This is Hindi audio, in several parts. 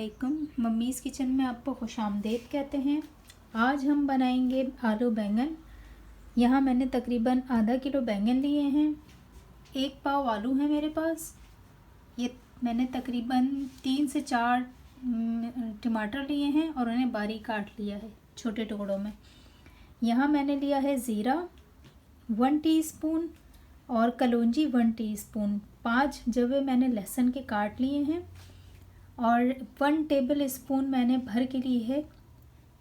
अस्सलामुअलैकुम। मम्मीज़ किचन में आपको खुशामदीद कहते हैं। आज हम बनाएंगे आलू बैंगन। यहाँ मैंने तकरीबन आधा किलो बैंगन लिए हैं, 1 पाव आलू है मेरे पास। ये मैंने तकरीबन 3 से 4 टमाटर लिए हैं और उन्हें बारीक काट लिया है छोटे टुकड़ों में। यहाँ मैंने लिया है ज़ीरा 1 टीस्पून और कलौंजी 1 टीस्पून। 5 जवे मैंने लहसुन के काट लिए हैं और 1 टेबल स्पून मैंने भर के लिए है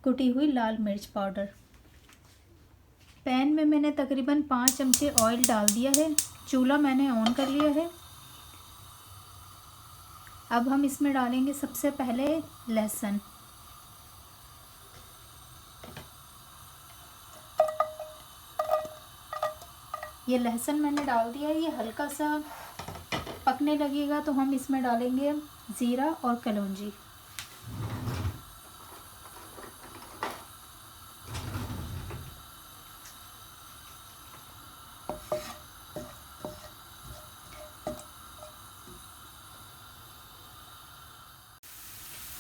कुटी हुई लाल मिर्च पाउडर। पैन में मैंने तकरीबन 5 चमचे ऑयल डाल दिया है। चूल्हा मैंने ऑन कर लिया है। अब हम इसमें डालेंगे सबसे पहले लहसुन। ये लहसुन मैंने डाल दिया है। ये हल्का सा पकने लगेगा तो हम इसमें डालेंगे ज़ीरा और कलौंजी।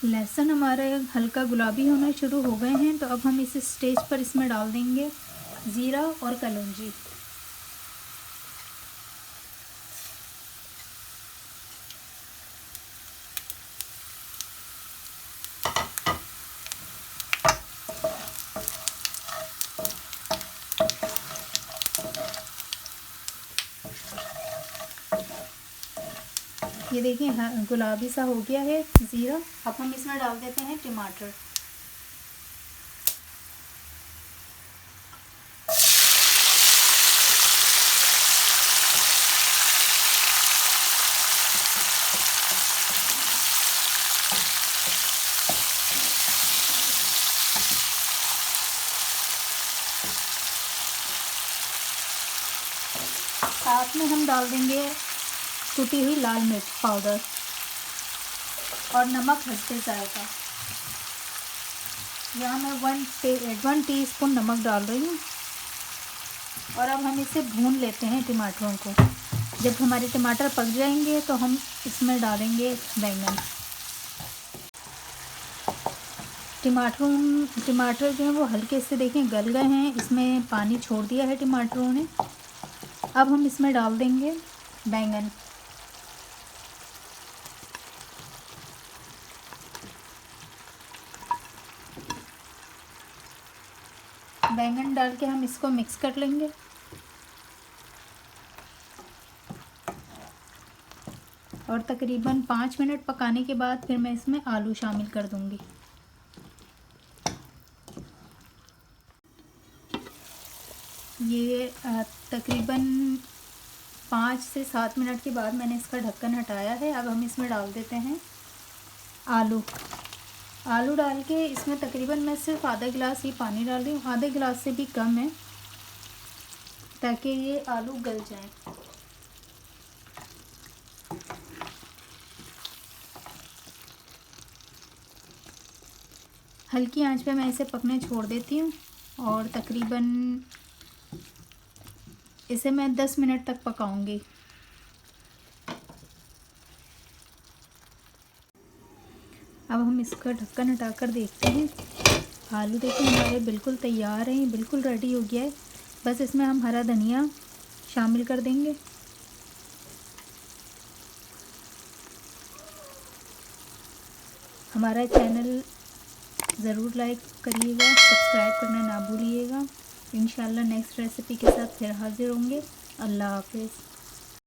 लहसुन हमारे हल्का गुलाबी होना शुरू हो गए हैं, तो अब हम इस स्टेज पर इसमें डाल देंगे ज़ीरा और कलौंजी। ये देखिए गुलाबी सा हो गया है ज़ीरा। अब हम इसमें डाल देते हैं टमाटर। साथ में हम डाल देंगे कुटी हुई लाल मिर्च पाउडर और नमक हस्बे जायका। यहाँ मैं 1 टीस्पून नमक डाल रही हूँ। और अब हम इसे भून लेते हैं टमाटरों को। जब हमारे टमाटर पक जाएंगे तो हम इसमें डालेंगे बैंगन। टमाटर जो है वो हल्के से देखें गल गए हैं, इसमें पानी छोड़ दिया है टमाटरों ने। अब हम इसमें डाल देंगे बैंगन। बैंगन डाल के हम इसको मिक्स कर लेंगे। और तकरीबन 5 मिनट पकाने के बाद फिर मैं इसमें आलू शामिल कर दूंगी। ये तकरीबन 5 से 7 मिनट के बाद मैंने इसका ढक्कन हटाया है। अब हम इसमें डाल देते हैं आलू डाल के इसमें तकरीबन मैं सिर्फ आधा गिलास ही पानी डाल रही हूँ, आधे गिलास से भी कम है, ताकि ये आलू गल जाए। हल्की आंच पे मैं इसे पकने छोड़ देती हूँ और तकरीबन इसे मैं 10 मिनट तक पकाऊंगी। अब हम इसका ढक्कन हटाकर देखते हैं। आलू देखिए हमारे बिल्कुल तैयार हैं, बिल्कुल रेडी हो गया है। बस इसमें हम हरा धनिया शामिल कर देंगे। हमारा चैनल ज़रूर लाइक करिएगा, सब्सक्राइब करना ना भूलिएगा। इंशाल्लाह नेक्स्ट रेसिपी के साथ फिर हाज़िर होंगे। अल्लाह हाफ़िज़।